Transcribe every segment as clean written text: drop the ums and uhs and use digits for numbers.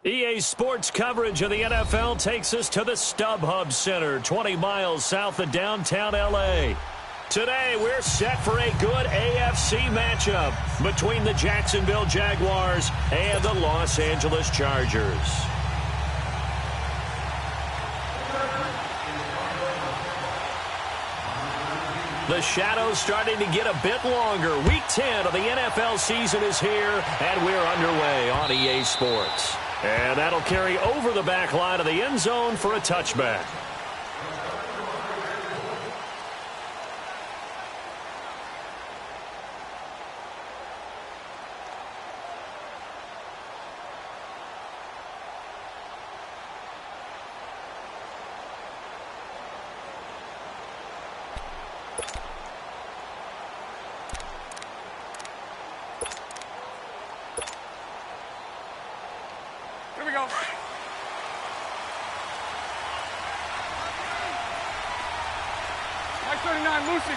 EA Sports coverage of the NFL takes us to the StubHub Center, 20 miles south of downtown L.A. Today, we're set for a good AFC matchup between the Jacksonville Jaguars and the Los Angeles Chargers. The shadow's starting to get a bit longer. Week 10 of the NFL season is here, and we're underway on EA Sports. And that'll carry over the back line of the end zone for a touchback. Here we go. Mike 39, Lucy.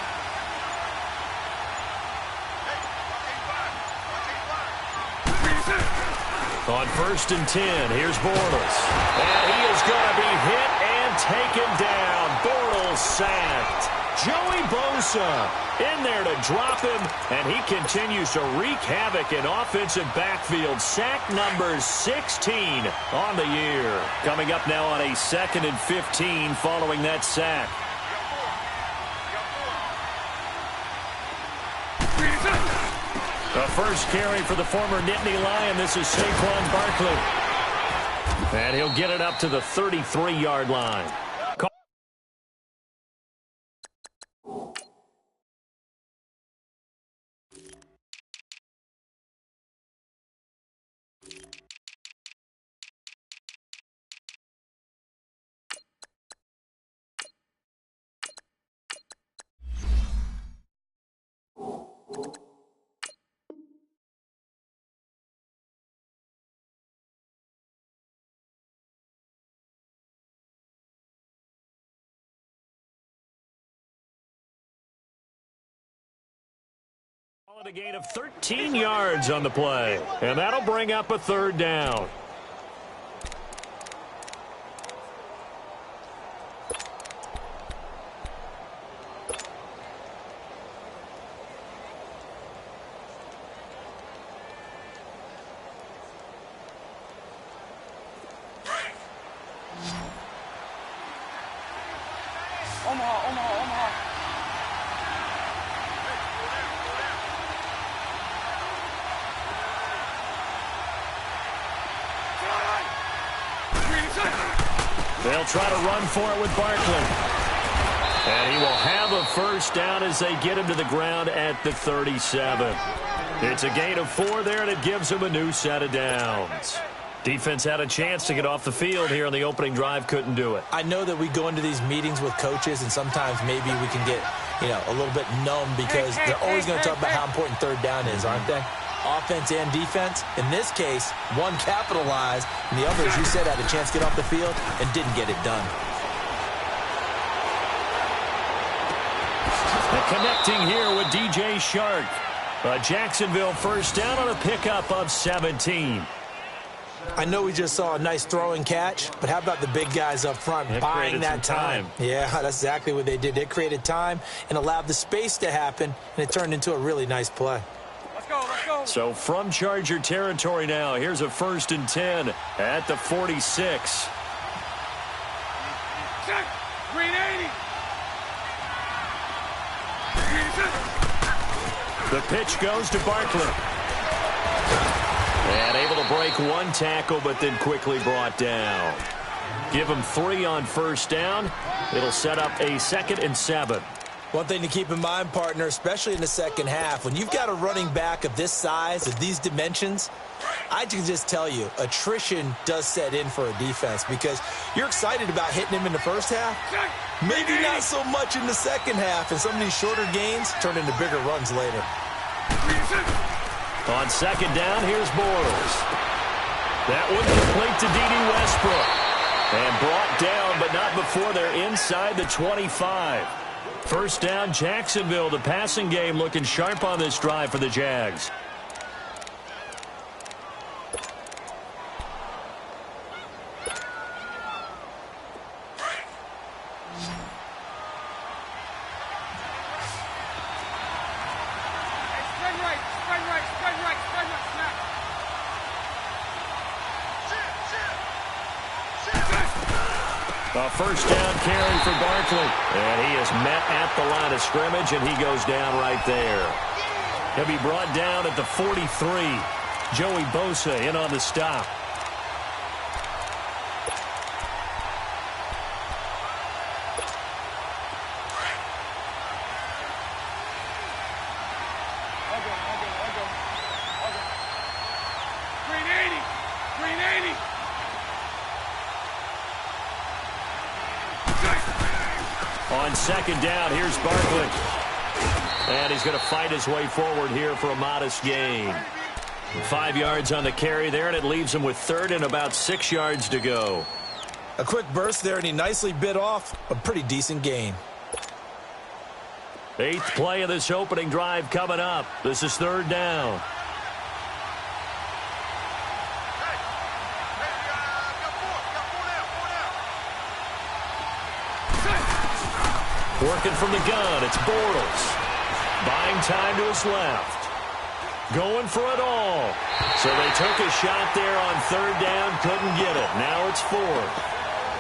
On 1st and 10, here's Bortles. And he is going to be hit and taken down. Bortles sacked. Joey Bosa in there to drop him, and he continues to wreak havoc in offensive backfield. Sack number 16 on the year. Coming up now on a 2nd and 15 following that sack. The first carry for the former Nittany Lion. This is Saquon Barkley. And he'll get it up to the 33-yard line. A gain of 13 yards on the play, and that'll bring up a 3rd down. Omaha. They'll try to run for it with Barkley. And he will have a 1st down as they get him to the ground at the 37. It's a gain of 4 there, and it gives him a new set of downs. Defense had a chance to get off the field here on the opening drive, couldn't do it. I know that we go into these meetings with coaches, and sometimes maybe we can get, a little bit numb because they're always going to talk about how important 3rd down is, aren't they? Offense and defense. In this case, one capitalized, and the other, as you said, had a chance to get off the field and didn't get it done. And connecting here with DJ Shark. A Jacksonville 1st down on a pickup of 17. I know we just saw a nice throw and catch, but how about the big guys up front buying that time? Yeah, that's exactly what they did. They created time and allowed the space to happen, and it turned into a really nice play. Let's go. So from Charger territory now, here's a 1st and 10 at the 46. Check. Green 80. The pitch goes to Barkley. And able to break one tackle, but then quickly brought down. Give him 3 on 1st down. It'll set up a 2nd and 7. One thing to keep in mind, partner, especially in the second half, when you've got a running back of this size, of these dimensions, I can just tell you, attrition does set in for a defense because you're excited about hitting him in the first half. Maybe not so much in the second half, and some of these shorter gains turn into bigger runs later. On 2nd down, here's Bortles. That one complete to D.D. Westbrook. And brought down, but not before they're inside the 25. 1st down, Jacksonville. The passing game looking sharp on this drive for the Jags. A first down carry for Barkley. And he is met at the line of scrimmage, and he goes down right there. He'll be brought down at the 43. Joey Bosa in on the stop. On second down, here's Barkley. And he's going to fight his way forward here for a modest gain. 5 yards on the carry there, and it leaves him with third and about 6 yards to go. A quick burst there, and he nicely bit off a pretty decent gain. 8th play of this opening drive coming up. This is third down. Working from the gun, it's Bortles. Buying time to his left. Going for it all. So they took a shot there on third down, couldn't get it. Now it's fourth.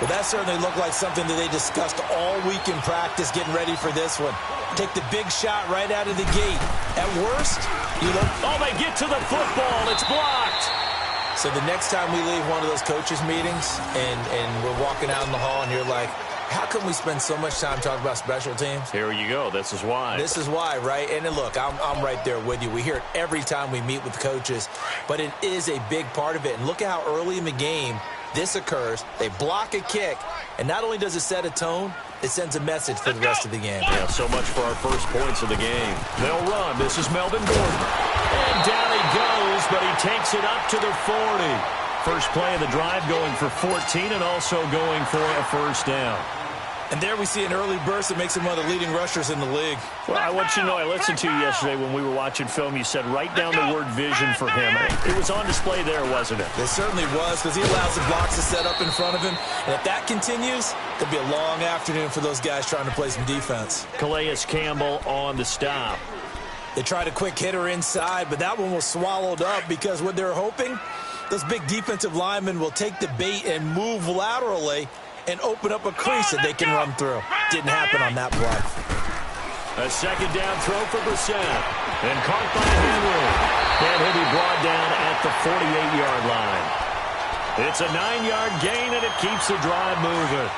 Well, that certainly looked like something that they discussed all week in practice, getting ready for this one. Take the big shot right out of the gate. At worst, you look... Oh, they get to the football. It's blocked. So the next time we leave one of those coaches' meetings and we're walking out in the hall and you're like, how come we spend so much time talking about special teams? Here you go. This is why. This is why, right? And then look, I'm right there with you. We hear it every time we meet with coaches, but it is a big part of it. And look at how early in the game this occurs. They block a kick, and not only does it set a tone, it sends a message for the rest of the game. Yeah, so much for our first points of the game. They'll run. This is Melvin Gordon. And down he goes, but he takes it up to the 40. First play of the drive going for 14 and also going for a first down. And there we see an early burst that makes him one of the leading rushers in the league. Well, I want you to know, I listened to you yesterday when we were watching film. You said write down the word vision for him. It was on display there, wasn't it? It certainly was, because he allows the blocks to set up in front of him. And if that continues, it'll be a long afternoon for those guys trying to play some defense. Calais Campbell on the stop. They tried a quick hitter inside, but that one was swallowed up because what they're hoping, those big defensive linemen will take the bait and move laterally and open up a crease that they can run through. Didn't happen on that play. A second down throw for Brissett. And caught by Henry. And he'll be brought down at the 48-yard line. It's a 9-yard gain, and it keeps the drive moving.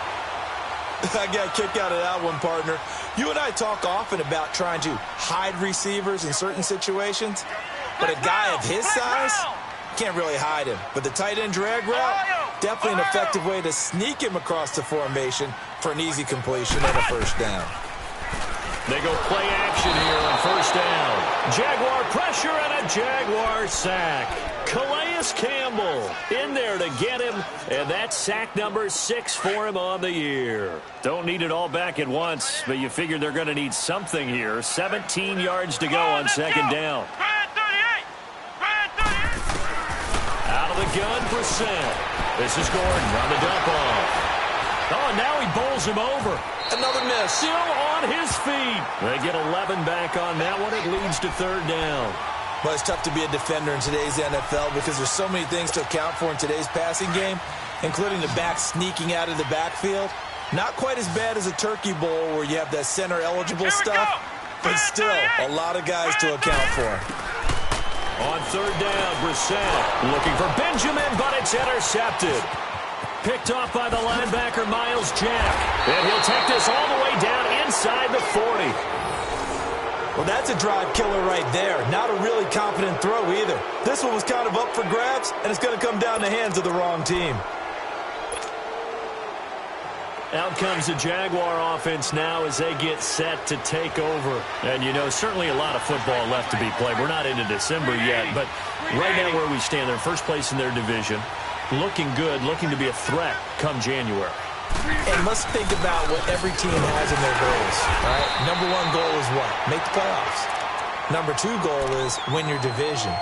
I got a kick out of that one, partner. You and I talk often about trying to hide receivers in certain situations, but a guy of his size can't really hide him. But the tight end drag route, definitely an effective way to sneak him across the formation for an easy completion and a first down. They go play action here on first down. Jaguar pressure and a Jaguar sack. Calais Campbell in there to get him, and that's sack number 6 for him on the year. Don't need it all back at once, but you figure they're going to need something here. 17 yards to go on second down. Out of the gun, Brissett. This is Gordon on the dump off. Oh, and now he bowls him over. Another miss. Still on his feet. They get 11 back on that one. It leads to third down. Well, it's tough to be a defender in today's NFL because there's so many things to account for in today's passing game, including the back sneaking out of the backfield. Not quite as bad as a turkey bowl where you have that center-eligible stuff, but still a lot of guys to account for. On third down, Brissett looking for Benjamin, but it's intercepted. Picked off by the linebacker, Miles Jack. And he'll take this all the way down inside the 40. Well, that's a drive killer right there. Not a really confident throw either. This one was kind of up for grabs, and it's going to come down the hands of the wrong team. Out comes the Jaguar offense now as they get set to take over. And, you know, certainly a lot of football left to be played. We're not into December yet, but right now where we stand, they're first place in their division. Looking good, looking to be a threat come January. And let's think about what every team has in their goals. All right? Number one goal is what? Make the playoffs. Number two goal is win your division.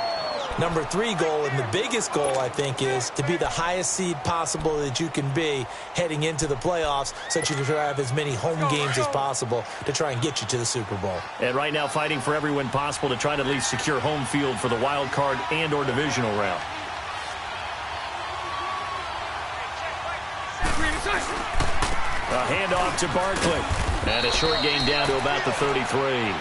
Number three goal, and the biggest goal, I think, is to be the highest seed possible that you can be heading into the playoffs so that you can have as many home games as possible to try and get you to the Super Bowl. And right now fighting for every win possible to try to at least secure home field for the wild card and or divisional round. A handoff to Barkley. And a short gain down to about the 33.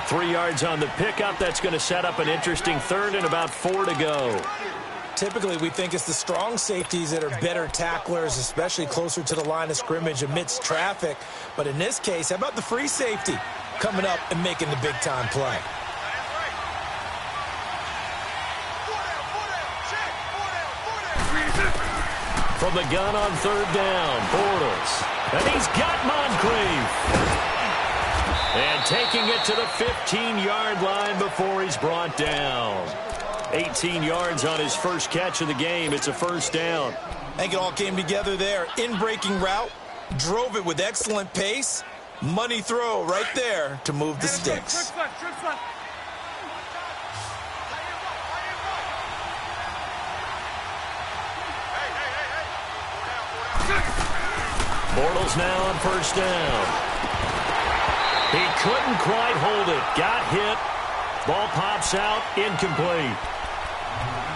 3 yards on the pickup. That's going to set up an interesting third and about 4 to go. Typically, we think it's the strong safeties that are better tacklers, especially closer to the line of scrimmage amidst traffic. But in this case, how about the free safety coming up and making the big-time play? From the gun on third down, Bortles. And he's got Moncrief. And taking it to the 15-yard line before he's brought down. 18 yards on his first catch of the game. It's a first down. I think it all came together there. In-breaking route, drove it with excellent pace. Money throw right there to move the sticks. Bortles now on first down. He couldn't quite hold it. Got hit. Ball pops out. Incomplete.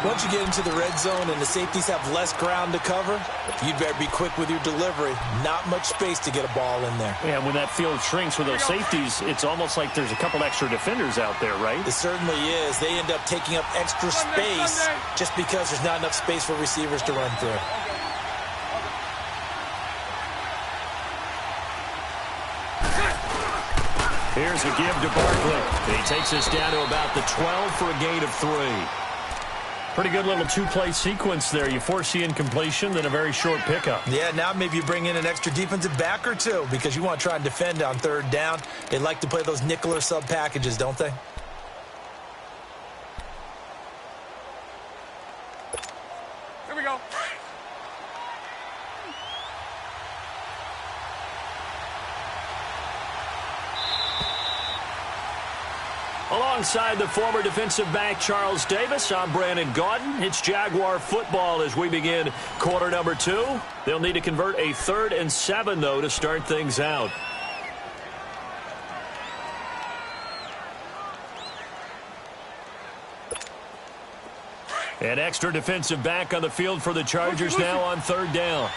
Once you get into the red zone and the safeties have less ground to cover, you'd better be quick with your delivery. Not much space to get a ball in there. Yeah, when that field shrinks with those safeties, it's almost like there's a couple extra defenders out there, right? It certainly is. They end up taking up extra space just because there's not enough space for receivers to run through. Here's a give to Barkley. He takes us down to about the 12 for a gain of 3. Pretty good little two-play sequence there. You force the incompletion, then a very short pickup. Yeah, now maybe you bring in an extra defensive back or two because you want to try and defend on third down. They like to play those nickel or sub packages, don't they? Here we go. Alongside the former defensive back Charles Davis, I'm Brandon Gaudin. It's Jaguar football as we begin quarter number 2. They'll need to convert a 3rd and 7, though, to start things out. An extra defensive back on the field for the Chargers now on third down.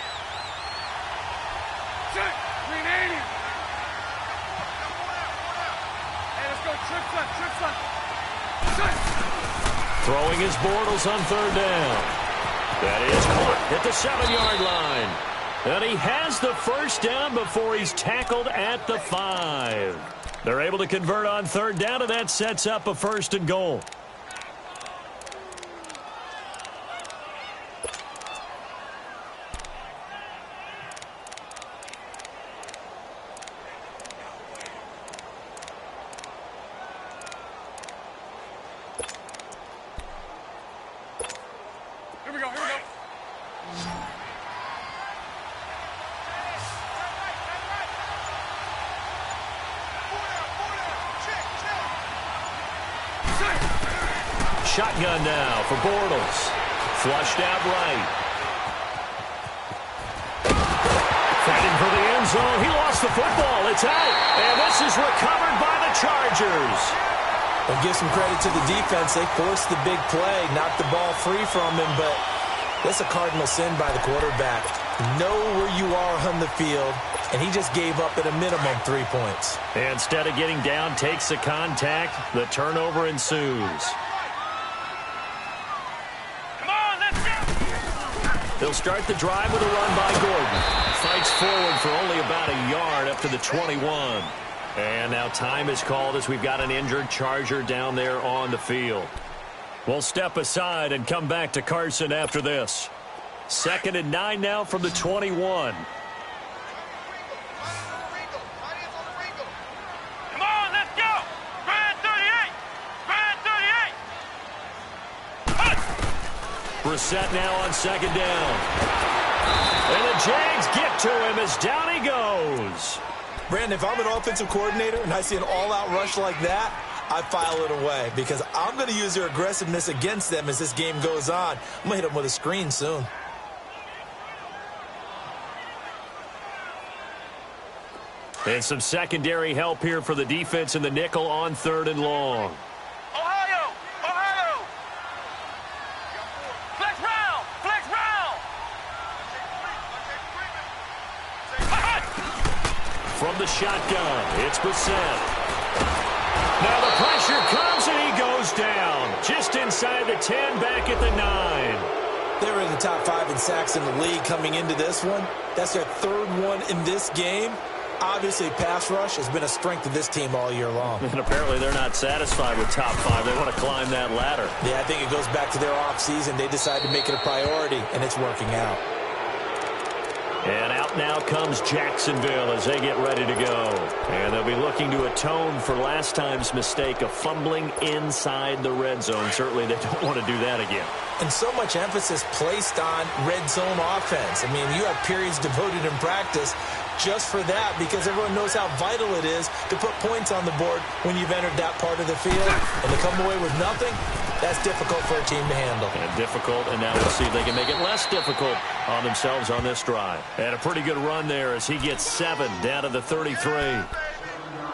Throwing his Bortles on third down. That is caught at the 7-yard line. And he has the first down before he's tackled at the 5. They're able to convert on third down, and that sets up a 1st and goal. Shotgun now for Bortles. Flushed out right. Fighting for the end zone. He lost the football. It's out. And this is recovered by the Chargers. Well, give some credit to the defense. They forced the big play, knocked the ball free from him, but that's a cardinal sin by the quarterback. Know where you are on the field, and he just gave up at a minimum 3 points. Instead of getting down, takes the contact. The turnover ensues. They'll start the drive with a run by Gordon. Fights forward for only about a yard up to the 21. And now time is called as we've got an injured Charger down there on the field. We'll step aside and come back to Carson after this. 2nd and 9 now from the 21. Come on, let's go. Brand 38. Brand 38. Brissett now on 2nd down. And the Jags get to him as down he goes. Brandon, if I'm an offensive coordinator and I see an all-out rush like that, I file it away because I'm going to use their aggressiveness against them as this game goes on. I'm going to hit them with a screen soon. And some secondary help here for the defense in the nickel on 3rd and long. Ohio! Ohio! Flex round! Flex round! the shotgun. It's Brissett. Now the pressure comes, and he goes down. Just inside the 10, back at the 9. They were in the top 5 in sacks in the league coming into this one. That's their 3rd one in this game. Obviously, pass rush has been a strength of this team all year long. And apparently they're not satisfied with top 5. They want to climb that ladder. Yeah, I think it goes back to their offseason. They decided to make it a priority, and it's working out. And out now comes Jacksonville as they get ready to go. And they'll be looking to atone for last time's mistake of fumbling inside the red zone. Certainly they don't want to do that again. And so much emphasis placed on red zone offense. I mean, you have periods devoted in practice just for that, because everyone knows how vital it is to put points on the board when you've entered that part of the field. And to come away with nothing, that's difficult for a team to handle. And difficult, and now we'll see if they can make it less difficult on themselves on this drive. And a pretty good run there as he gets 7 down to the 33.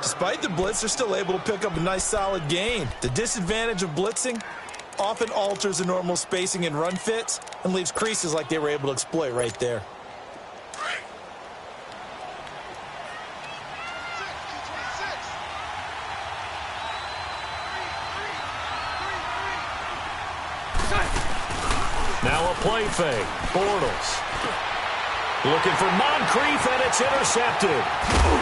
Despite the blitz, they're still able to pick up a nice solid gain. The disadvantage of blitzing often alters the normal spacing and run fits and leaves creases like they were able to exploit right there. Now a play fake. Bortles looking for Moncrief, and it's intercepted.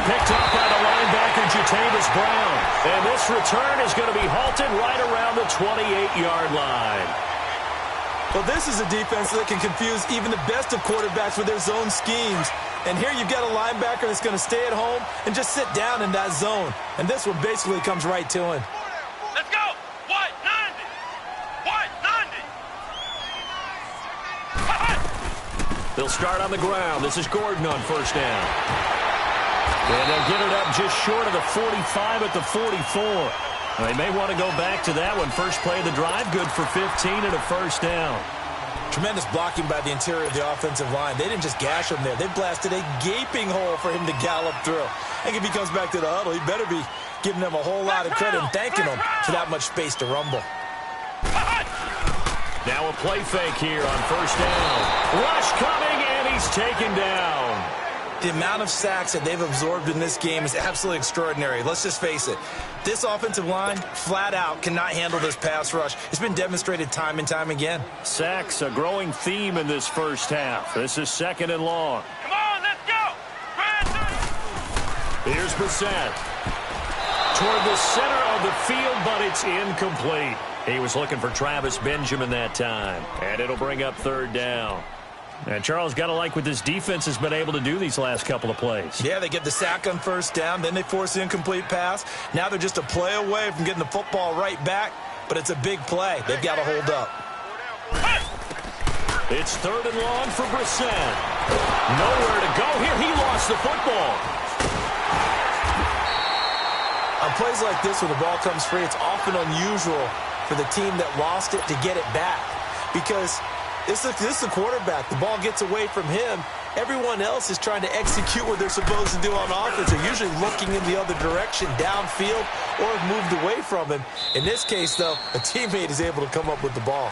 Picked up by the linebacker, Jatavis Brown. And this return is going to be halted right around the 28-yard line. Well, this is a defense that can confuse even the best of quarterbacks with their zone schemes. And here you've got a linebacker that's going to stay at home and just sit down in that zone. And this one basically comes right to him. Let's go. White 90. White 90. They'll start on the ground. This is Gordon on first down. And they'll get it up just short of the 45 at the 44. They may want to go back to that one. First play of the drive, good for 15 and a first down. Tremendous blocking by the interior of the offensive line. They didn't just gash him there. They blasted a gaping hole for him to gallop through. I think if he comes back to the huddle, he better be giving them a whole lot of credit and thanking them for that much space to rumble. Now a play fake here on first down. Rush coming, and he's taken down. The amount of sacks that they've absorbed in this game is absolutely extraordinary. Let's just face it. This offensive line, flat out, cannot handle this pass rush. It's been demonstrated time and time again. Sacks, a growing theme in this first half. This is 2nd and long. Come on, let's go. Here's Brissett. Toward the center of the field, but it's incomplete. He was looking for Travis Benjamin that time. And it'll bring up 3rd down. And Charles, got to like what this defense has been able to do these last couple of plays. Yeah, they get the sack on first down, then they force the incomplete pass. Now they're just a play away from getting the football right back, but it's a big play. They've got to hold up. It's 3rd and long for Brissett. Nowhere to go here. He lost the football. On plays like this, when the ball comes free, it's often unusual for the team that lost it to get it back, because this is the quarterback. The ball gets away from him. Everyone else is trying to execute what they're supposed to do on offense. They're usually looking in the other direction, downfield, or have moved away from him. In this case, though, a teammate is able to come up with the ball.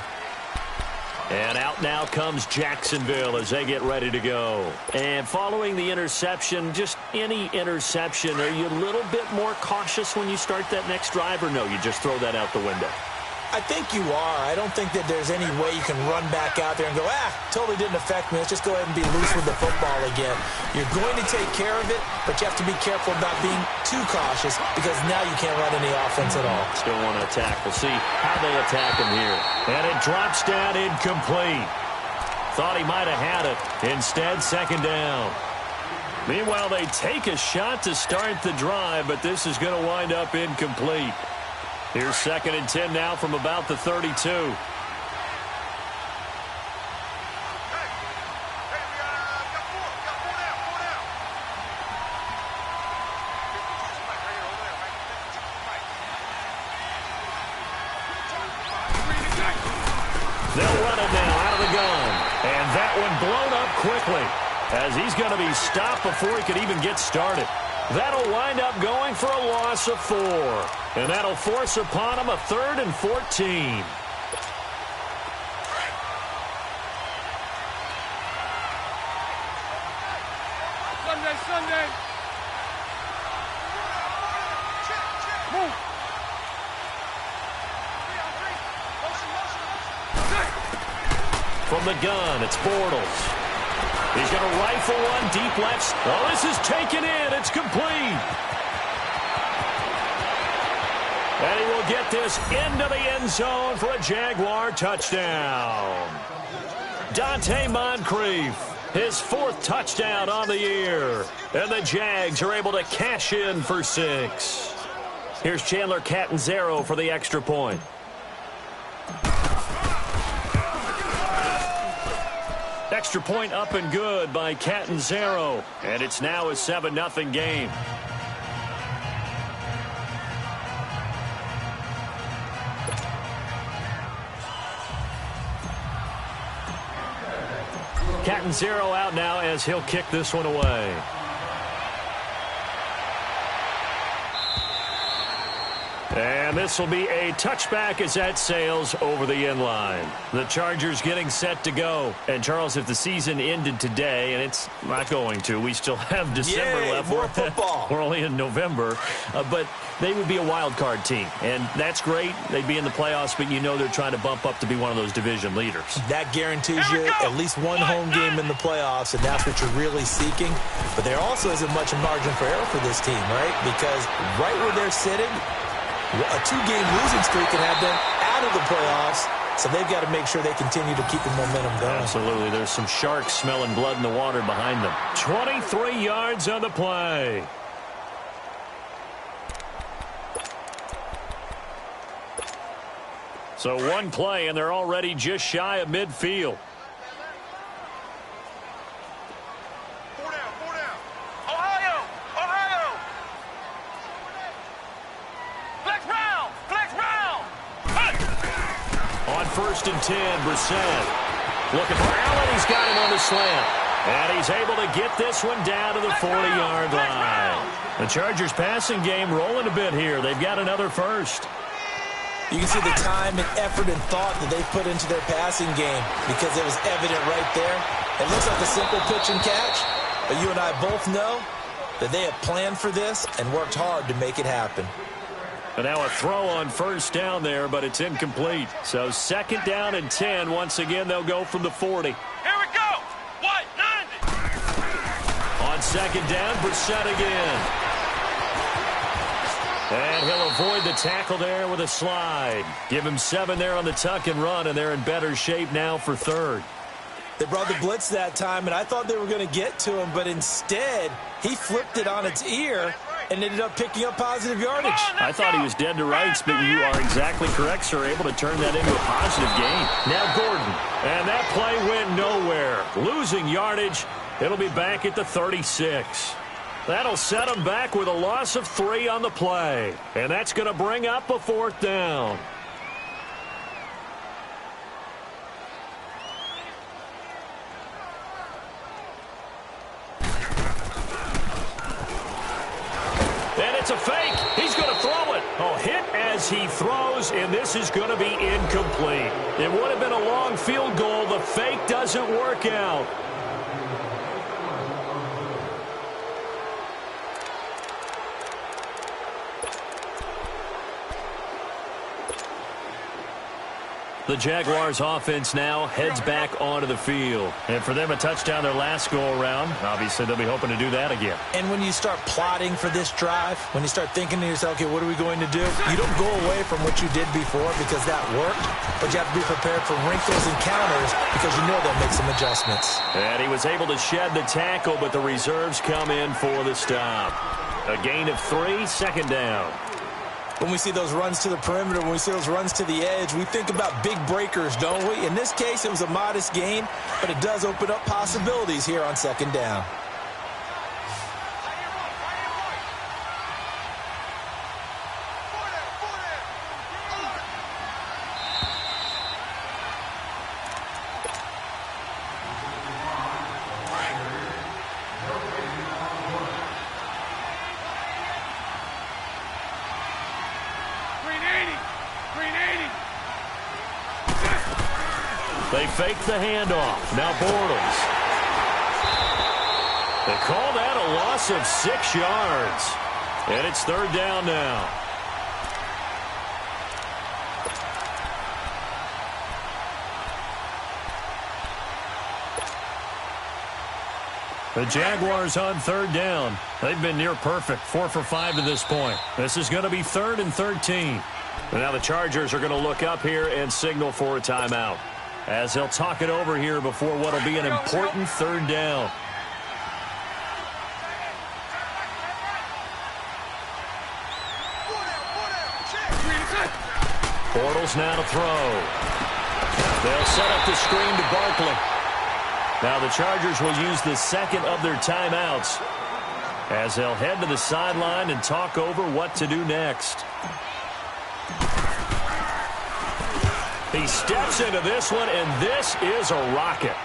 And out now comes Jacksonville as they get ready to go. And following the interception, just any interception, are you a little bit more cautious when you start that next drive, or no, you just throw that out the window? I think you are. I don't think that there's any way you can run back out there and go, totally didn't affect me. Let's just go ahead and be loose with the football again. You're going to take care of it, but you have to be careful about being too cautious, because now you can't run any offense at all. Still want to attack. We'll see how they attack him here. And it drops down incomplete. Thought he might have had it. Instead, 2nd down. Meanwhile, they take a shot to start the drive, but this is going to wind up incomplete. Here's 2nd and 10 now from about the 32. They'll run it now out of the gun. And that one blown up quickly, as he's going to be stopped before he could even get started. That'll wind up going for a loss of 4. And that'll force upon him a 3rd and 14. Sunday. From the gun, it's Bortles. He's going to rifle one deep left. Oh, this is taken in. It's complete. And he will get this into the end zone for a Jaguar touchdown. Dante Moncrief, his 4th touchdown on the year. And the Jags are able to cash in for 6. Here's Chandler Catanzaro for the extra point. Extra point up and good by Catanzaro. And it's now a 7-0 game. Catanzaro out now as he'll kick this one away. And this will be a touchback as that sails over the end line. The Chargers getting set to go. And, Charles, if the season ended today, and it's not going to, we still have December left. More football. We're only in November. But they would be a wild card team. And that's great. They'd be in the playoffs, but you know they're trying to bump up to be one of those division leaders. That guarantees you at least one home game in the playoffs, and that's what you're really seeking. But there also isn't much margin for error for this team, right? Because right where they're sitting, a 2-game losing streak can have them out of the playoffs, so they've got to make sure they continue to keep the momentum going. Absolutely. There's some sharks smelling blood in the water behind them. 23 yards on the play. So one play, and they're already just shy of midfield. First and 10, Brissett. Looking for Allen. He's got him on the slant. And he's able to get this one down to the 40-yard line. The Chargers passing game rolling a bit here. They've got another first. You can see the time and effort and thought that they put into their passing game because it was evident right there. It looks like a simple pitch and catch, but you and I both know that they have planned for this and worked hard to make it happen. And now a throw on first down there, but it's incomplete. So 2nd down and 10. Once again, they'll go from the 40. Here we go. What? 90. On 2nd down, Brissett again. And he'll avoid the tackle there with a slide. Give him 7 there on the tuck and run, and they're in better shape now for 3rd. They brought the blitz that time, and I thought they were going to get to him, but instead, he flipped it on its ear and ended up picking up positive yardage. I thought he was dead to rights, but you are exactly correct, sir. Able to turn that into a positive gain. Now Gordon. And that play went nowhere. Losing yardage. It'll be back at the 36. That'll set him back with a loss of 3 on the play. And that's going to bring up a 4th down. And it's a fake. He's going to throw it. Oh, hit as he throws, and this is going to be incomplete. It would have been a long field goal. The fake doesn't work out. The Jaguars offense now heads back onto the field. And for them, a touchdown their last go-around. Obviously, they'll be hoping to do that again. And when you start plotting for this drive, when you start thinking to yourself, okay, what are we going to do? You don't go away from what you did before because that worked, but you have to be prepared for wrinkles and counters because you know they'll make some adjustments. And he was able to shed the tackle, but the reserves come in for the stop. A gain of 3, 2nd down. When we see those runs to the perimeter, when we see those runs to the edge, we think about big breakers, don't we? In this case, it was a modest gain, but it does open up possibilities here on 2nd down. They fake the handoff. Now Bortles. They call that a loss of 6 yards. And it's 3rd down now. The Jaguars on third down. They've been near perfect, 4 for 5 to this point. This is going to be 3rd and 13. And now the Chargers are going to look up here and signal for a timeout, as they'll talk it over here before what will be an important 3rd down. Bortles now to throw. They'll set up the screen to Barkley. Now the Chargers will use the second of their timeouts as they'll head to the sideline and talk over what to do next. He steps into this one, and this is a rocket.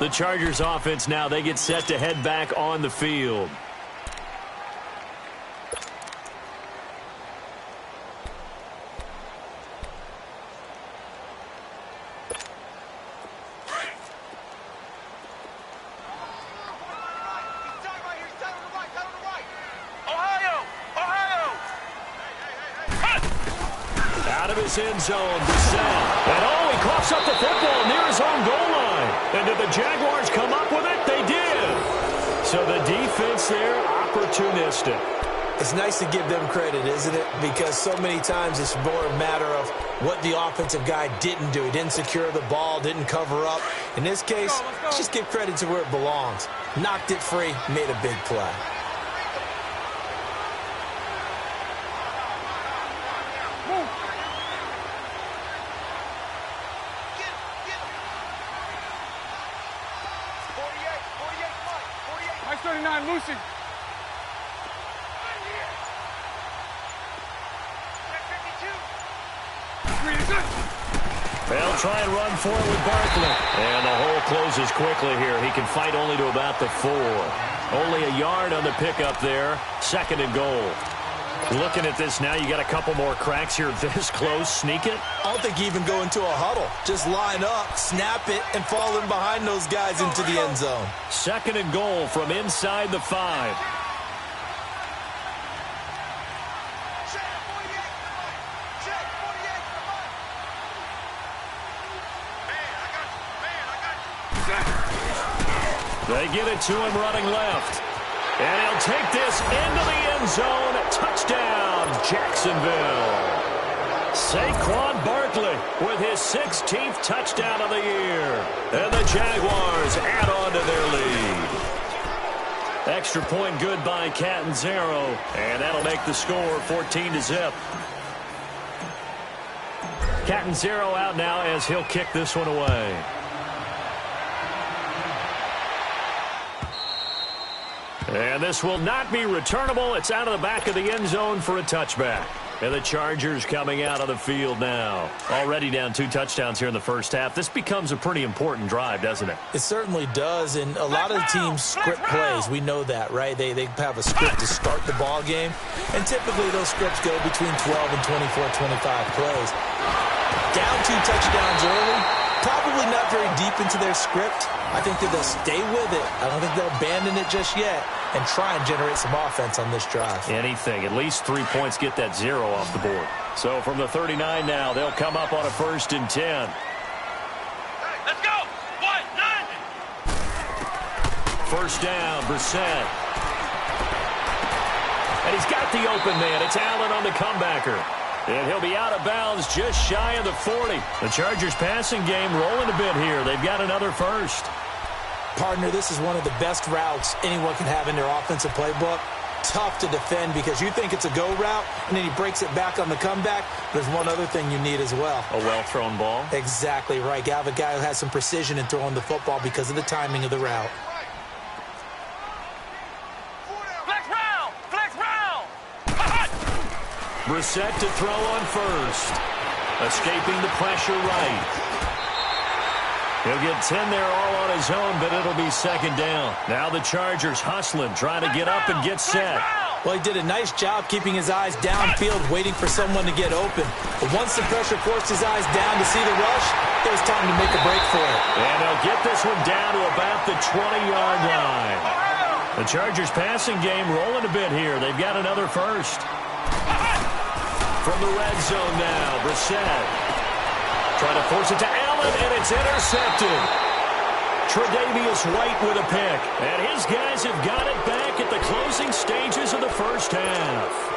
The Chargers offense now, they get set to head back on the field. End zone, and he coughs up the football near his own goal line. And did the Jaguars come up with it? They did. So the defense there, opportunistic. It's nice to give them credit, isn't it? Because so many times it's more a matter of what the offensive guy didn't do. He didn't secure the ball, didn't cover up. In this case, let's just give credit to where it belongs. Knocked it free, made a big play. Lucy. They'll try and run for it with Barkley. And the hole closes quickly here. He can fight only to about the 4. Only a yard on the pickup there. 2nd and goal. Looking at this now, you got a couple more cracks here this close. Sneak it? I don't think you even go into a huddle. Just line up, snap it, and fall in behind those guys into the end zone. 2nd and goal from inside the 5. They get it to him running left. And he'll take this into the end zone. Touchdown, Jacksonville. Saquon Barkley with his 16th touchdown of the year. And the Jaguars add on to their lead. Extra point good by Catanzaro. And that'll make the score 14-0. Catanzaro out now as he'll kick this one away. And this will not be returnable. It's out of the back of the end zone for a touchback. And the Chargers coming out of the field now. Already down 2 touchdowns here in the first half. This becomes a pretty important drive, doesn't it? It certainly does. And a lot of the teams script plays. We know that, right? They have a script to start the ball game. And typically those scripts go between 12 and 24, 25 plays. Down 2 touchdowns early. Probably not very deep into their script. I think that they'll stay with it. I don't think they'll abandon it just yet and try and generate some offense on this drive. Anything. At least 3 points, get that 0 off the board. So from the 39 now, they'll come up on a 1st and 10. Let's go. 1-9. First down, Brissett. And he's got the open man. It's Allen on the comebacker. And he'll be out of bounds just shy of the 40. The Chargers passing game rolling a bit here. They've got another first. Partner, this is one of the best routes anyone can have in their offensive playbook. Tough to defend because you think it's a go route, and then he breaks it back on the comeback. There's one other thing you need as well. A well-thrown ball? Exactly right. You have a guy who has some precision in throwing the football because of the timing of the route. Brissett to throw on first. Escaping the pressure right. He'll get 10 there all on his own, but it'll be 2nd down. Now the Chargers hustling, trying to get up and get set. Well, he did a nice job keeping his eyes downfield, waiting for someone to get open. But once the pressure forced his eyes down to see the rush, it was time to make a break for it. And they'll get this one down to about the 20-yard line. The Chargers passing game rolling a bit here. They've got another first. From the red zone now, Brissett. Trying to force it to Allen, and it's intercepted. Tre'Davious White with a pick. And his guys have got it back at the closing stages of the first half.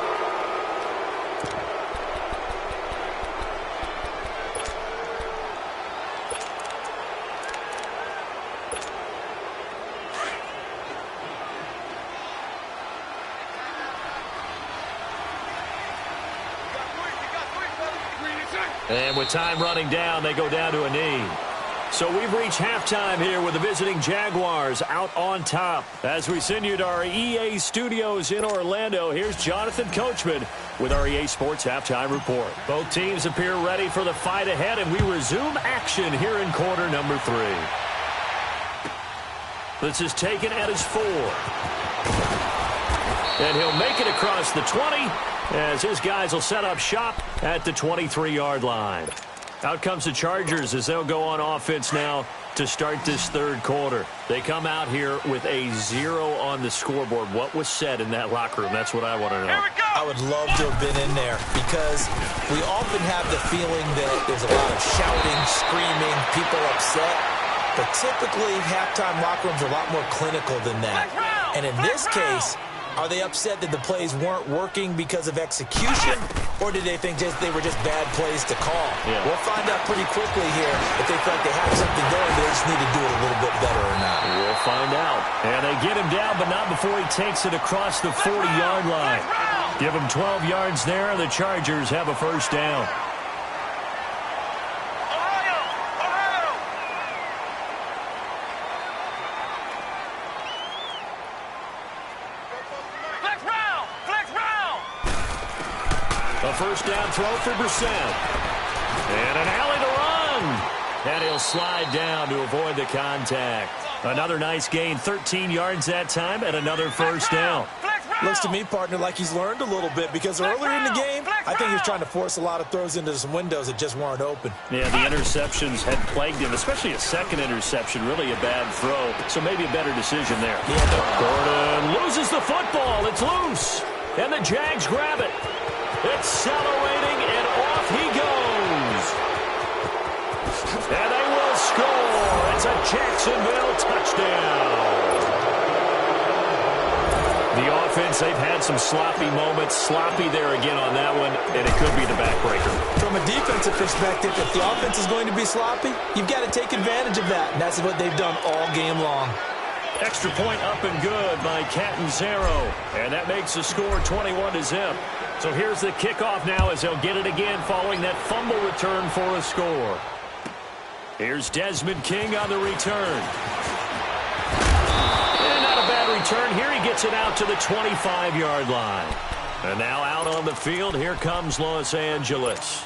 And with time running down, they go down to a knee. So we've reached halftime here with the visiting Jaguars out on top. As we send you to our EA studios in Orlando, here's Jonathan Coachman with our EA Sports Halftime Report. Both teams appear ready for the fight ahead, and we resume action here in quarter number 3. This is taken at his 4. And he'll make it across the 20 as his guys will set up shop at the 23-yard line. Out comes the Chargers as they'll go on offense now to start this third quarter. They come out here with a 0 on the scoreboard. What was said in that locker room? That's what I want to know. I would love to have been in there because we often have the feeling that there's a lot of shouting, screaming, people upset. But typically, halftime locker rooms are a lot more clinical than that. And in this case, are they upset that the plays weren't working because of execution, or did they think they were just bad plays to call? Yeah. We'll find out pretty quickly here if they feel like they have something going, but they just need to do it a little bit better or not. We'll find out. And they get him down, but not before he takes it across the 40-yard line. Give him 12 yards there, and the Chargers have a first down. A first down throw for Brissett. And an alley to run. And he'll slide down to avoid the contact. Another nice gain, 13 yards that time, and another first down. Looks to me, partner, like he's learned a little bit because earlier in the game, I think he was trying to force a lot of throws into some windows that just weren't open. Yeah, the interceptions had plagued him, especially a second interception, really a bad throw. So maybe a better decision there. Yeah, Gordon loses the football. It's loose. And the Jags grab it. Accelerating, and off he goes. And they will score. It's a Jacksonville touchdown. The offense, they've had some sloppy moments. Sloppy there again on that one, and it could be the backbreaker. From a defensive perspective, if the offense is going to be sloppy, you've got to take advantage of that, and that's what they've done all game long. Extra point up and good by Catanzaro, and that makes the score 21-0. So here's the kickoff now as they'll get it again following that fumble return for a score. Here's Desmond King on the return. And not a bad return here. He gets it out to the 25-yard line. And now out on the field, here comes Los Angeles.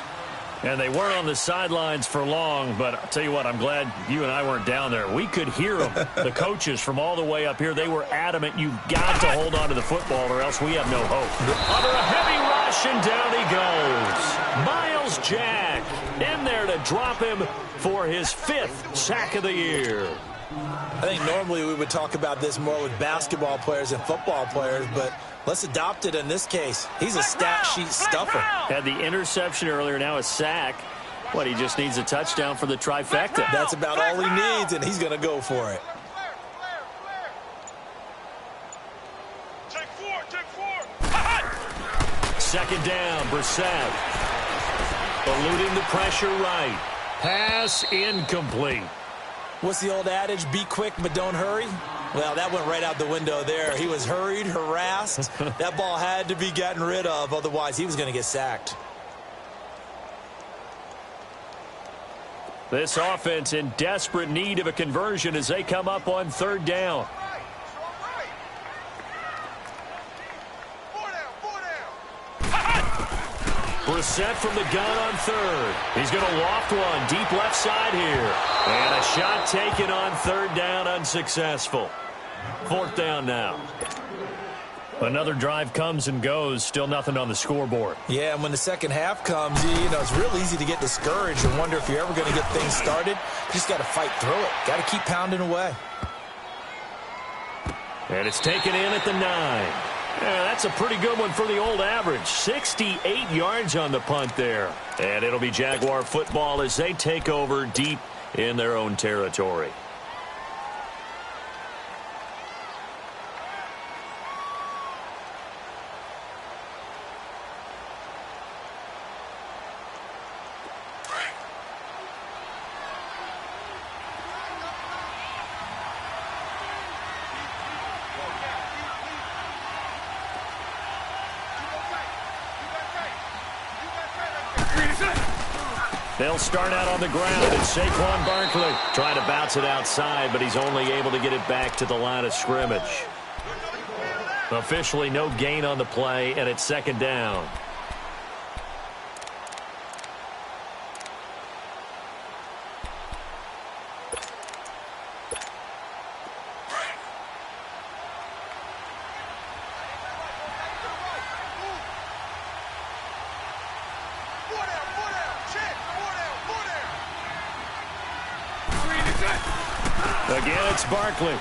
And they weren't on the sidelines for long, but I'll tell you what, I'm glad you and I weren't down there. We could hear them, the coaches from all the way up here. They were adamant, you've got to hold on to the football or else we have no hope. Under a heavy rush, and down he goes. Miles Jack in there to drop him for his 5th sack of the year. I think normally we would talk about this more with basketball players and football players, but let's adopt it in this case. He's a stat sheet stuffer. Had the interception earlier, now a sack. What, he just needs a touchdown for the trifecta. That's about all he needs, and he's going to go for it. Take four. Second down, Brissett. Eluding the pressure right. Pass incomplete. What's the old adage? Be quick, but don't hurry. Well, that went right out the window there. He was hurried, harassed. That ball had to be gotten rid of, otherwise he was going to get sacked. This offense in desperate need of a conversion as they come up on third down. Brissett from the gun on third. He's going to loft one deep left side here. And a shot taken on third down, unsuccessful. Fourth down now. Another drive comes and goes. Still nothing on the scoreboard. Yeah, and when the second half comes, it's real easy to get discouraged and wonder if you're ever going to get things started. You just got to fight through it. Got to keep pounding away. And it's taken in at the 9. Yeah, that's a pretty good one for the old average. 68 yards on the punt there. And it'll be Jaguar football as they take over deep in their own territory. They'll start out on the ground, and Saquon Barkley trying to bounce it outside, but he's only able to get it back to the line of scrimmage. Officially no gain on the play, and it's second down. Again, it's Barkley.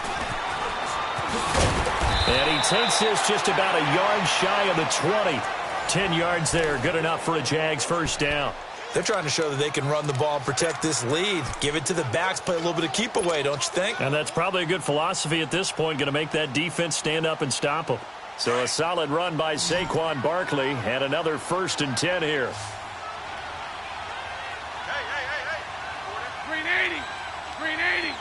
And he takes this just about a yard shy of the 20. 10 yards there, good enough for a Jags first down. They're trying to show that they can run the ball and protect this lead. Give it to the backs, play a little bit of keep away, don't you think? And that's probably a good philosophy at this point, going to make that defense stand up and stop them. So a solid run by Saquon Barkley, and another 1st and 10 here. Green 80. Green 80.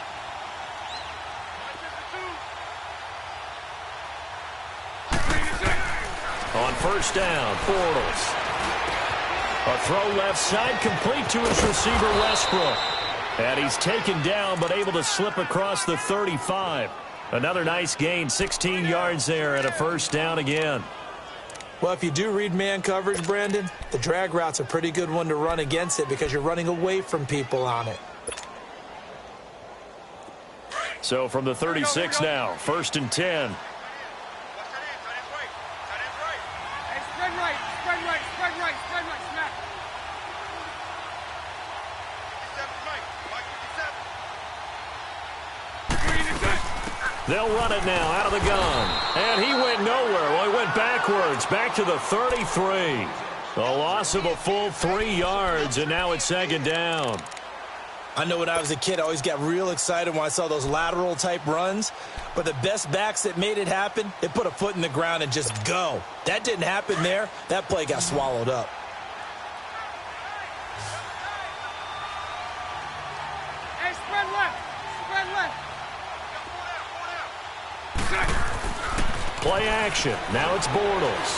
On first down, Bortles. A throw left side, complete to his receiver, Westbrook. And he's taken down, but able to slip across the 35. Another nice gain, 16 yards there, and a first down again. Well, if you do read man coverage, Brandon, the drag route's a pretty good one to run against it because you're running away from people on it. So from the 36 now, 1st and 10. They'll run it now out of the gun. And he went nowhere. Well, he went backwards, back to the 33. A loss of a full 3 yards, and now it's second down. I know when I was a kid, I always got real excited when I saw those lateral-type runs. But the best backs that made it happen, they put a foot in the ground and just go. That didn't happen there. That play got swallowed up. Hey, spread left. Spread left. Play action. Now it's Bortles.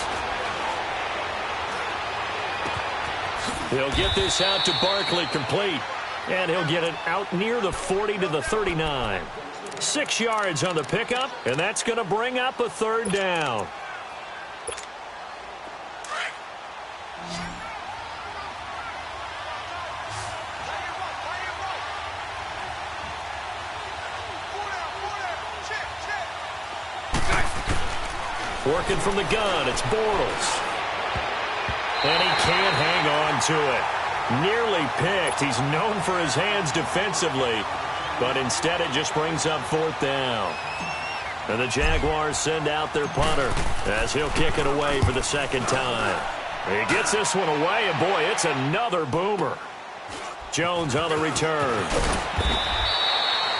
He'll get this out to Barkley, complete. And he'll get it out near the 40 to the 39. 6 yards on the pickup, and that's going to bring up a third down. Working from the gun, it's Bortles. And he can't hang on to it. Nearly picked. He's known for his hands defensively, but instead it just brings up 4th down. And the Jaguars send out their punter as he'll kick it away for the second time. He gets this one away, and boy, it's another boomer. Jones on the return.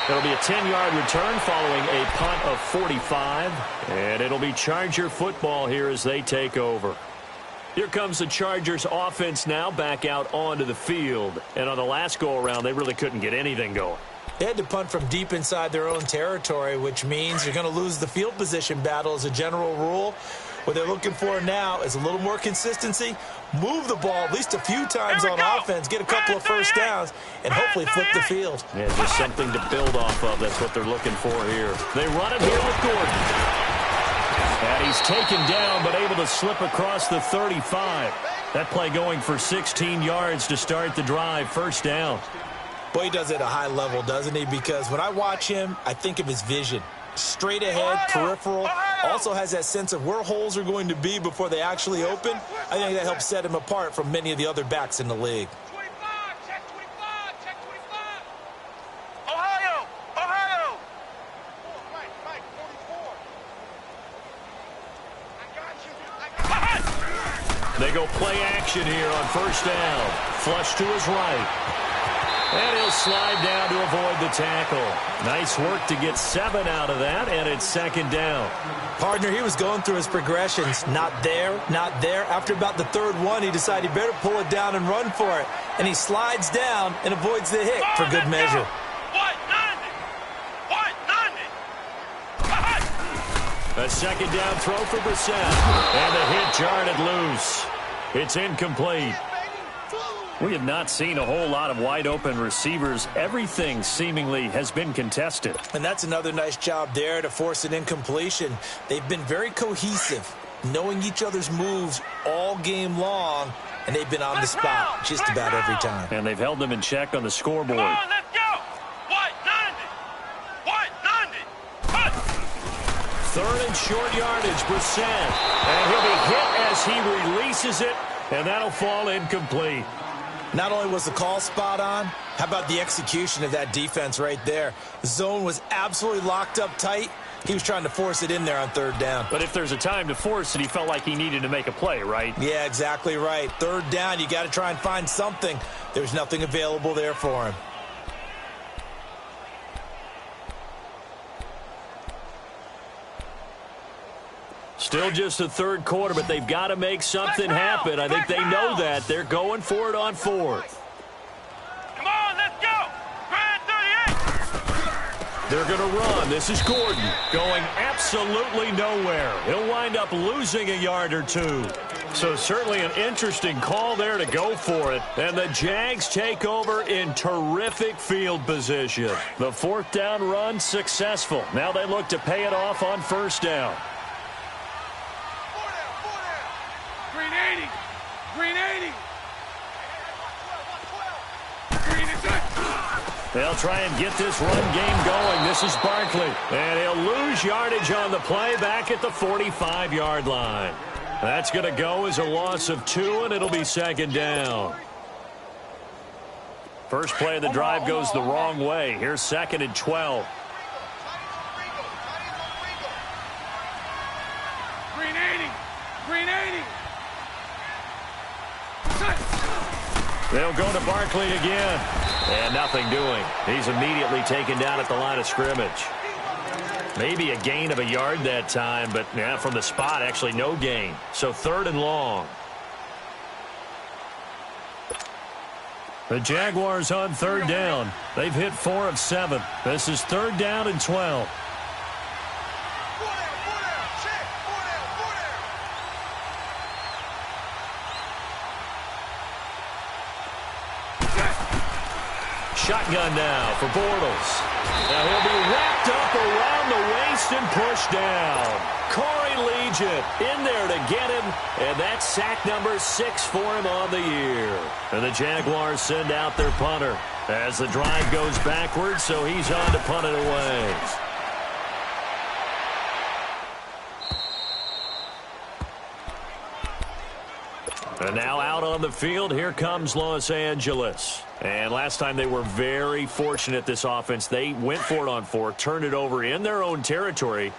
It'll be a 10-yard return following a punt of 45, and it'll be Charger football here as they take over. Here comes the Chargers offense now back out onto the field. And on the last go-around, they really couldn't get anything going. They had to punt from deep inside their own territory, which means you're going to lose the field position battle as a general rule. What they're looking for now is a little more consistency, move the ball at least a few times on offense, get a couple of first downs, and hopefully flip the field. Yeah, just something to build off of. That's what they're looking for here. They run it here with Gordon. And he's taken down, but able to slip across the 35. That play going for 16 yards to start the drive. First down. Boy, he does it at a high level, doesn't he? Because when I watch him, I think of his vision. Straight ahead, peripheral. Also has that sense of where holes are going to be before they actually open. I think that helps set him apart from many of the other backs in the league. They go play action here on first down. Flush to his right. And he'll slide down to avoid the tackle. Nice work to get 7 out of that, and it's second down. Partner, he was going through his progressions. Not there, not there. After about the third one, he decided he better pull it down and run for it. And he slides down and avoids the hit for good measure. A second down throw for Brissett. And the hit jarred it loose. It's incomplete. We have not seen a whole lot of wide-open receivers. Everything seemingly has been contested. And that's another nice job there to force an incompletion. They've been very cohesive, knowing each other's moves all game long, and they've been on the spot just about every time. And they've held them in check on the scoreboard. Come on, let's go. White 90. Third and short yardage, Brissett. And he'll be hit as he releases it, and that'll fall incomplete. Not only was the call spot on, how about the execution of that defense right there? The zone was absolutely locked up tight. He was trying to force it in there on third down. But if there's a time to force it, he felt like he needed to make a play, right? Yeah, exactly right. Third down, you got to try and find something. There's nothing available there for him. Still just the third quarter, but they've got to make something happen. I think they know that. They're going for it on fourth. Come on, let's go. Grand 38. They're going to run. This is Gordon going absolutely nowhere. He'll wind up losing a yard or two. So certainly an interesting call there to go for it. And the Jags take over in terrific field position. The fourth down run successful. Now they look to pay it off on first down. They'll try and get this run game going. This is Barkley. And he'll lose yardage on the play back at the 45-yard line. That's going to go as a loss of 2, and it'll be second down. First play of the drive goes the wrong way. Here's second and 12. They'll go to Barkley again. And nothing doing. He's immediately taken down at the line of scrimmage. Maybe a gain of a yard that time, but yeah, from the spot, actually no gain. So third and long. The Jaguars on third down. They've hit 4 of 7. This is third down and 12. Shotgun now for Bortles. Now he'll be wrapped up around the waist and pushed down. Corey Legent in there to get him, and that's sack number 6 for him on the year. And the Jaguars send out their punter as the drive goes backwards, so he's on to punt it away. And now out on the field, here comes Los Angeles. And last time they were very fortunate, this offense. They went for it on 4, turned it over in their own territory,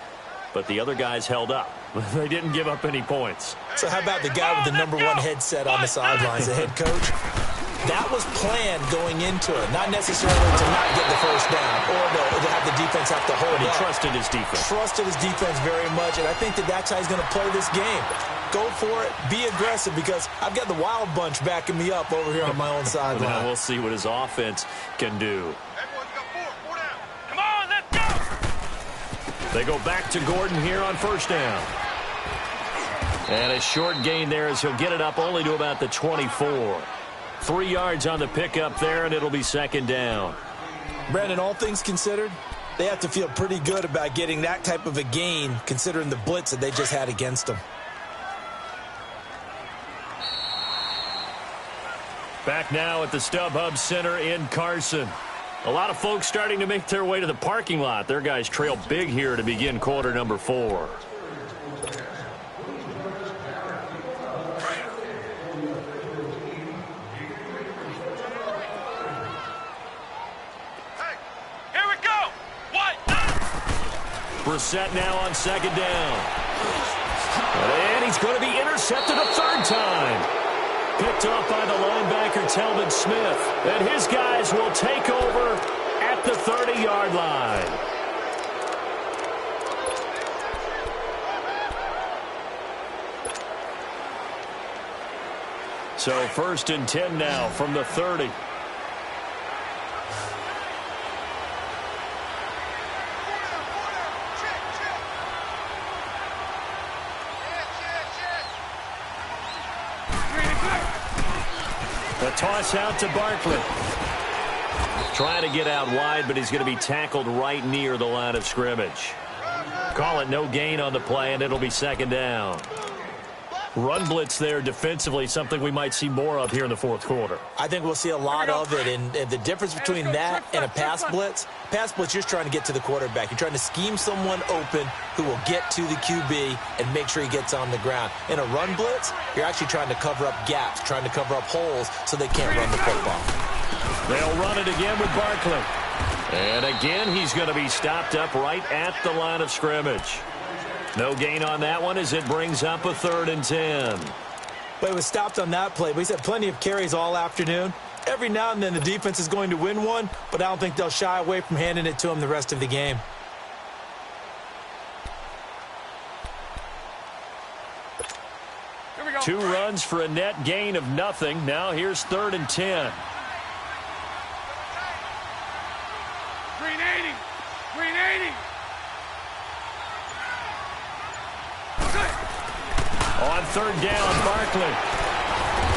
but the other guys held up. They didn't give up any points. So how about the guy with the number 1 headset on the sidelines, the head coach? That was planned going into it, not necessarily to not get the first down or to have the defense have to hold But he up. trusted his defense. Trusted his defense very much, and I think that's how he's going to play this game. Go for it, be aggressive, because I've got the wild bunch backing me up over here on my own sideline. Now we'll see what his offense can do. Come on, let's go. They go back to Gordon here on first down. And a short gain there as he'll get it up only to about the 24. 3 yards on the pickup there, and it'll be second down. Brandon, all things considered, they have to feel pretty good about getting that type of a gain, considering the blitz that they just had against them. Back now at the StubHub Center in Carson. A lot of folks starting to make their way to the parking lot. Their guys trail big here to begin quarter number 4. Brissett now on second down. And he is going to be intercepted a third time. Picked off by the linebacker, Telvin Smith. And his guys will take over at the 30-yard line. So 1st and 10 now from the 30. The toss out to Barkley. Trying to get out wide, but he's going to be tackled right near the line of scrimmage. Call it no gain on the play, and it'll be 2nd down. Run blitz there defensively, something we might see more of here in the 4th quarter. I think we'll see a lot of it, and the difference between that and a pass blitz, you're just trying to get to the quarterback. You're trying to scheme someone open who will get to the QB and make sure he gets on the ground. In a run blitz, you're actually trying to cover up gaps, trying to cover up holes so they can't run the football. They'll run it again with Barkley. And again, he's going to be stopped up right at the line of scrimmage. No gain on that one as it brings up a 3rd and 10. But it was stopped on that play. But he's had plenty of carries all afternoon. Every now and then the defense is going to win one, but I don't think they'll shy away from handing it to him the rest of the game. Here we go. 2 runs for a net gain of nothing. Now here's 3rd and 10. Green 80. Green 80. On 3rd down, Barkley.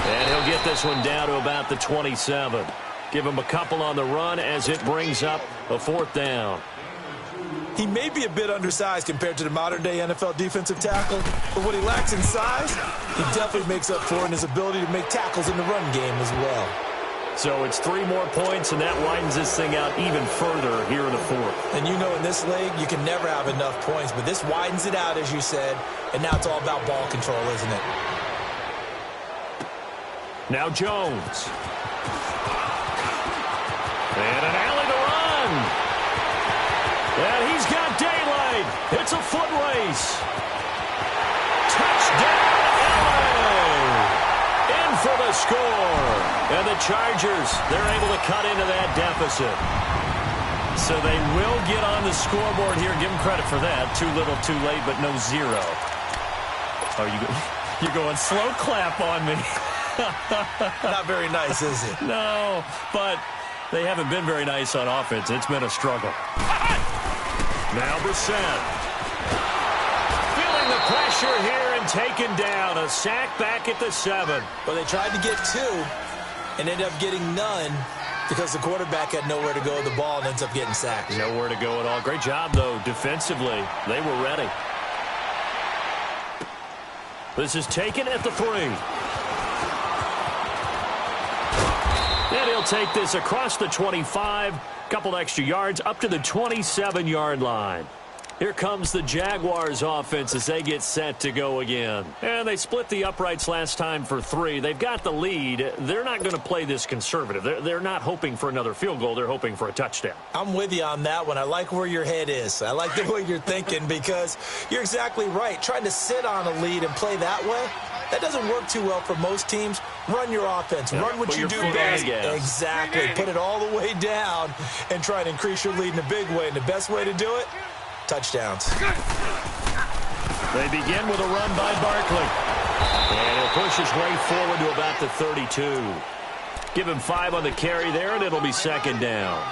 And he'll get this one down to about the 27. Give him a couple on the run as it brings up a 4th down. He may be a bit undersized compared to the modern-day NFL defensive tackle, but what he lacks in size, he definitely makes up for in his ability to make tackles in the run game as well. So it's 3 more points, and that widens this thing out even further here in the 4th. And you know in this league, you can never have enough points, but this widens it out, as you said, and now it's all about ball control, isn't it? Now Jones. And an alley to run. And he's got daylight. It's a foot race. Touchdown, LA. In for the score. And the Chargers, they're able to cut into that deficit. So they will get on the scoreboard here. Give them credit for that. Too little, too late, but no 0. Oh, you're going slow clap on me. Not very nice, is it? No, but they haven't been very nice on offense. It's been a struggle. Now Brissett. Feeling the pressure here and taken down. A sack back at the 7. Well, they tried to get 2 and ended up getting none because the quarterback had nowhere to go with the ball and ends up getting sacked. Nowhere to go at all. Great job, though, defensively. They were ready. This is taken at the 3. And he'll take this across the 25. Couple extra yards up to the 27-yard line. Here comes the Jaguars offense as they get set to go again. And they split the uprights last time for 3. They've got the lead. They're not going to play this conservative. They're not hoping for another field goal. They're hoping for a touchdown. I'm with you on that one. I like where your head is. I like the way you're thinking because you're exactly right. Trying to sit on a lead and play that way, that doesn't work too well for most teams. Run your offense. Yeah, run what you do best. Exactly. Put it all the way down and try to increase your lead in a big way. And the best way to do it, touchdowns. They begin with a run by Barkley. And he'll push his way forward to about the 32. Give him 5 on the carry there, and it'll be 2nd down.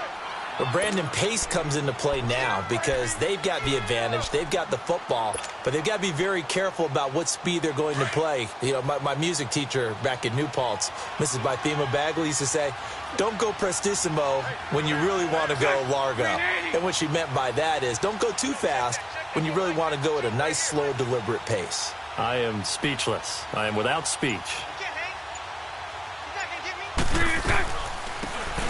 But Brandon, pace comes into play now because they've got the advantage. They've got the football, but they've got to be very careful about what speed they're going to play. You know, my music teacher back in New Paltz, Mrs. Bythema Bagley, used to say, don't go prestissimo when you really want to go largo. And what she meant by that is don't go too fast when you really want to go at a nice, slow, deliberate pace. I am speechless. I am without speech.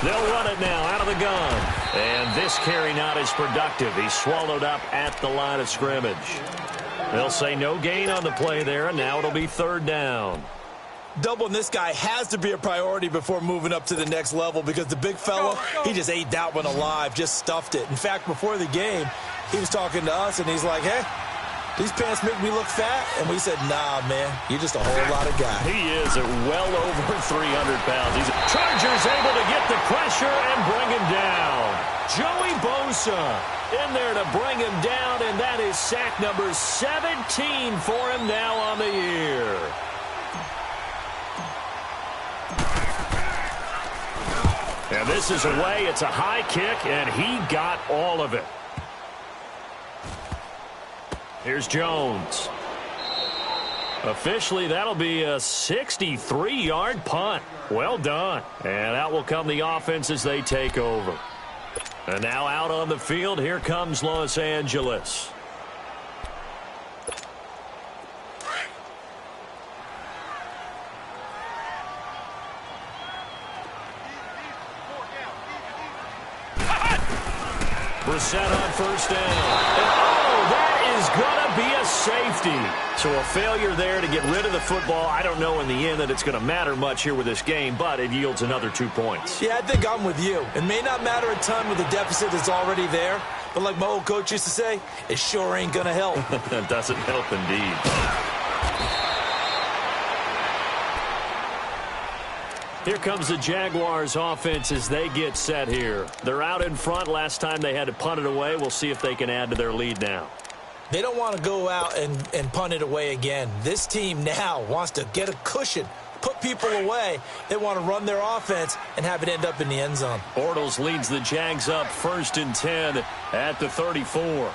They'll run it now out of the gun. And this carry not as productive. He's swallowed up at the line of scrimmage. They'll say no gain on the play there, and now it'll be 3rd down. Doubling this guy has to be a priority before moving up to the next level because the big fella, he just ate that one alive, just stuffed it. In fact, before the game, he was talking to us, and he's like, hey, these pants make me look fat. And we said, nah, man, you're just a whole lot of guy. He is at well over 300 pounds. Chargers able to get the pressure and bring him down. Joey Bosa in there to bring him down, and that is sack number 17 for him now on the year. And this is away. It's a high kick, and he got all of it. Here's Jones. Officially, that'll be a 63-yard punt. Well done. And out will come the offense as they take over. And now out on the field, here comes Los Angeles. Brissett on first down. And that is going to be a safety. So a failure there to get rid of the football. I don't know in the end that it's going to matter much here with this game, but it yields another 2 points. Yeah, I think I'm with you. It may not matter a ton with the deficit that's already there, but like my old coach used to say, it sure ain't going to help. That doesn't help indeed. Here comes the Jaguars offense as they get set here. They're out in front. Last time they had to punt it away. We'll see if they can add to their lead now. They don't want to go out and punt it away again. This team now wants to get a cushion, put people away. They want to run their offense and have it end up in the end zone. Bortles leads the Jags up 1st and 10 at the 34.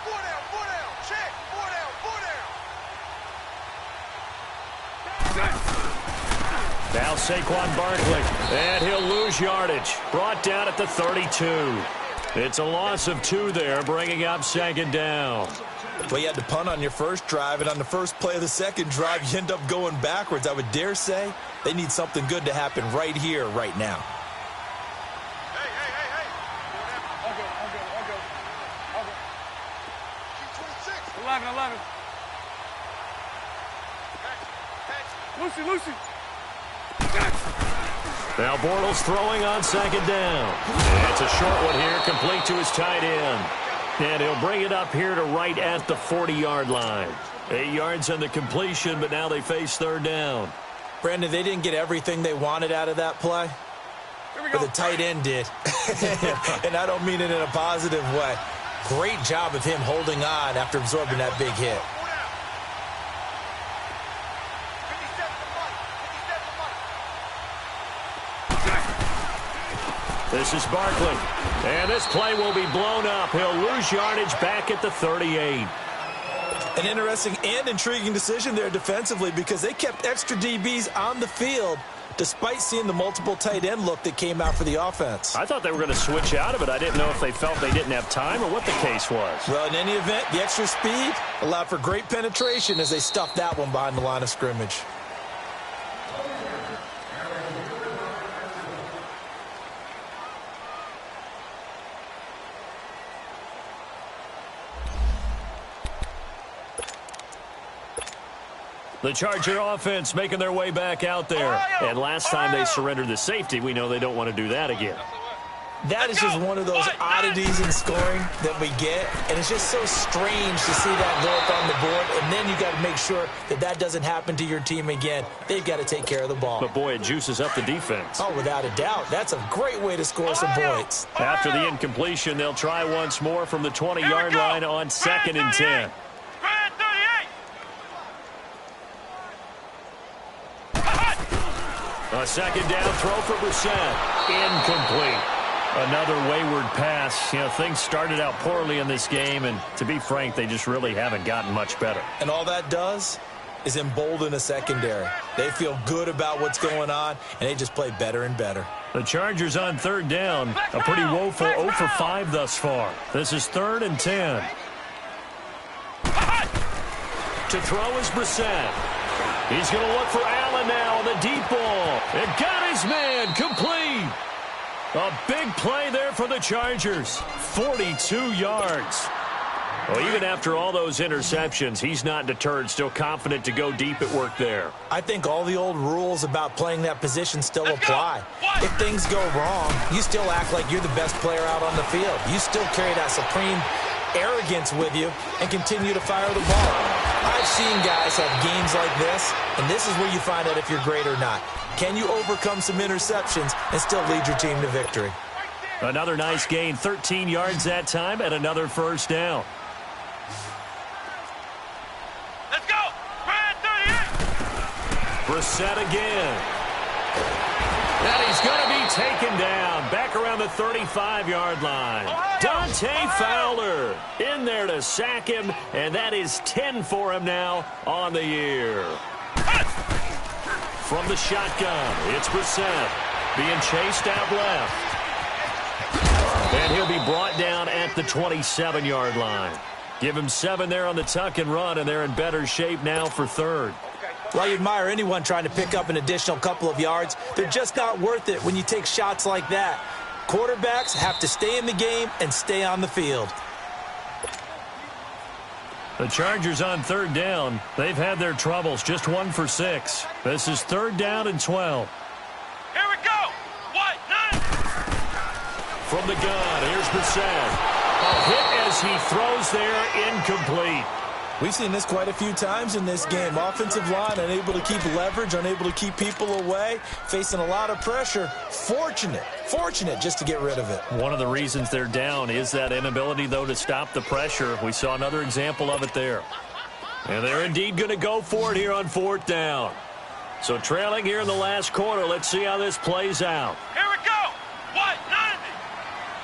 Now Saquon Barkley, and he'll lose yardage. Brought down at the 32. It's a loss of 2 there, bringing up 2nd down. Well, you had to punt on your first drive, and on the first play of the second drive, you end up going backwards. I would dare say they need something good to happen right here, right now. Hey. I'll go. 11. Lucy. Now Bortles throwing on 2nd down. It's a short one here, complete to his tight end. And he'll bring it up here to right at the 40-yard line. 8 yards on the completion, but now they face 3rd down. Brandon, they didn't get everything they wanted out of that play, but the tight end did. And I don't mean it in a positive way. Great job of him holding on after absorbing that big hit. This is Barkley, and this play will be blown up. He'll lose yardage back at the 38. An interesting and intriguing decision there defensively because they kept extra DBs on the field despite seeing the multiple tight end look that came out for the offense. I thought they were going to switch out of it. I didn't know if they felt they didn't have time or what the case was. Well, in any event, the extra speed allowed for great penetration as they stuffed that one behind the line of scrimmage. The Charger offense making their way back out there. And last time they surrendered the safety, we know they don't want to do that again. That is just one of those oddities in scoring that we get, and it's just so strange to see that go up on the board, and then you got to make sure that that doesn't happen to your team again. They've got to take care of the ball. But, boy, it juices up the defense. Oh, without a doubt. That's a great way to score some points. After the incompletion, they'll try once more from the 20-yard line on 2nd and 10. A 2nd down throw for Brissett. Incomplete. Another wayward pass. You know, things started out poorly in this game, and to be frank, they just really haven't gotten much better. And all that does is embolden a secondary. They feel good about what's going on, and they just play better and better. The Chargers on 3rd down. A pretty woeful 0 for 5 thus far. This is 3rd and 10. To throw is Brissett. He's going to look for Allen now on the deep ball. And got his man complete. A big play there for the Chargers. 42 yards. Well, even after all those interceptions, he's not deterred, still confident to go deep at work there. I think all the old rules about playing that position still apply. If things go wrong, you still act like you're the best player out on the field. You still carry that supreme arrogance with you and continue to fire the ball. I've seen guys have games like this, and this is where you find out if you're great or not. Can you overcome some interceptions and still lead your team to victory? Another nice gain, 13 yards that time, and another first down. Let's go! Ryan 38! Brissett again. And he's going to be taken down back around the 35-yard line. Dante Fowler in there to sack him, and that is 10 for him now on the year. From the shotgun, it's Brissett being chased out left. And he'll be brought down at the 27-yard line. Give him 7 there on the tuck and run, and they're in better shape now for third. Well, you admire anyone trying to pick up an additional couple of yards. They're just not worth it when you take shots like that. Quarterbacks have to stay in the game and stay on the field. The Chargers on third down. They've had their troubles, just 1 for 6. This is 3rd down and 12. Here we go! What? 9! From the gun, here's Brissett. A hit as he throws there, incomplete. We've seen this quite a few times in this game. Offensive line unable to keep leverage, unable to keep people away, facing a lot of pressure. Fortunate just to get rid of it. One of the reasons they're down is that inability, though, to stop the pressure. We saw another example of it there. And they're indeed going to go for it here on 4th down. So trailing here in the last quarter, let's see how this plays out. Here we go! What? 90!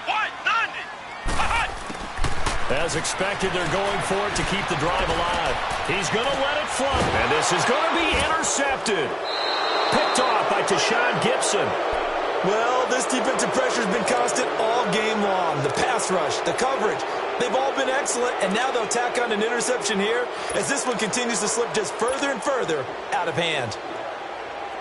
What? 90! As expected, they're going for it to keep the drive alive. He's going to let it fly. And this is going to be intercepted. Picked off by Tashawn Gibson. Well, this defensive pressure has been constant all game long. The pass rush, the coverage, they've all been excellent, and now they'll tack on an interception here as this one continues to slip just further and further out of hand.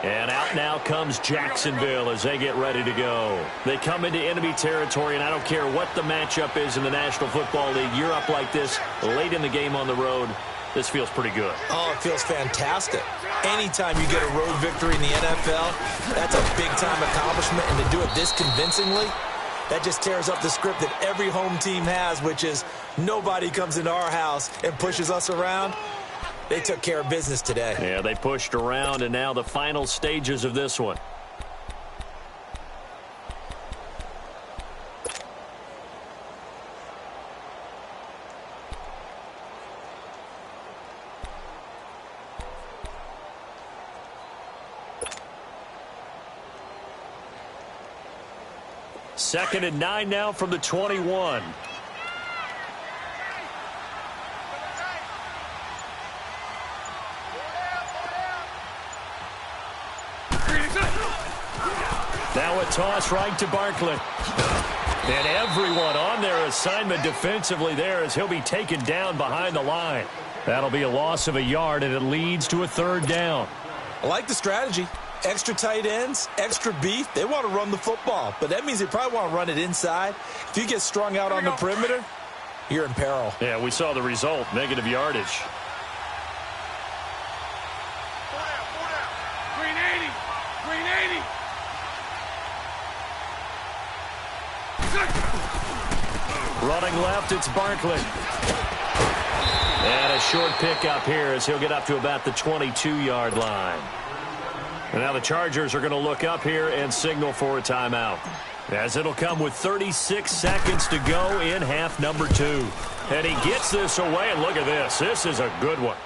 And out now comes Jacksonville as they get ready to go. They come into enemy territory, and I don't care what the matchup is in the National Football League. You're up like this late in the game on the road. This feels pretty good. Oh, it feels fantastic. Anytime you get a road victory in the NFL, that's a big-time accomplishment, and to do it this convincingly, that just tears up the script that every home team has, which is nobody comes into our house and pushes us around. They took care of business today. Yeah, they pushed around, and now the final stages of this one. Second and 9 now from the 21. Now a toss right to Barkley. And everyone on their assignment defensively there as he'll be taken down behind the line. That'll be a loss of a yard, and it leads to a 3rd down. I like the strategy. Extra tight ends, extra beef. They want to run the football, but that means they probably want to run it inside. If you get strung out on the perimeter, you're in peril. Yeah, we saw the result, negative yardage. Green 80! Green 80! Running left, it's Barkley. And a short pickup here as he'll get up to about the 22-yard line. And now the Chargers are going to look up here and signal for a timeout, as it'll come with 36 seconds to go in half number 2. And he gets this away, and look at this. This is a good one.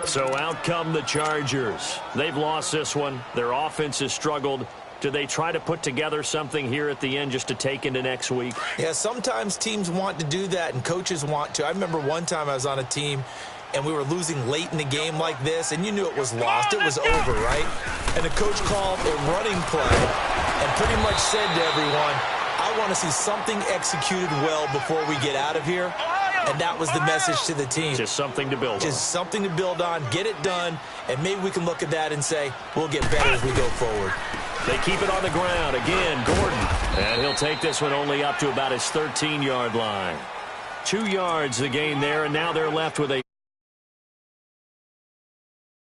So out come the Chargers. They've lost this one. Their offense has struggled. Do they try to put together something here at the end just to take into next week? Yeah, sometimes teams want to do that and coaches want to. I remember one time I was on a team and we were losing late in the game like this, and you knew it was lost. It was over, right? And the coach called a running play and pretty much said to everyone, I want to see something executed well before we get out of here. And that was the message to the team. Just something to build on. Just something to build on, get it done, and maybe we can look at that and say, we'll get better as we go forward. They keep it on the ground. Again, Gordon. And he'll take this one only up to about his 13-yard line. 2 yards the gain there, and now they're left with a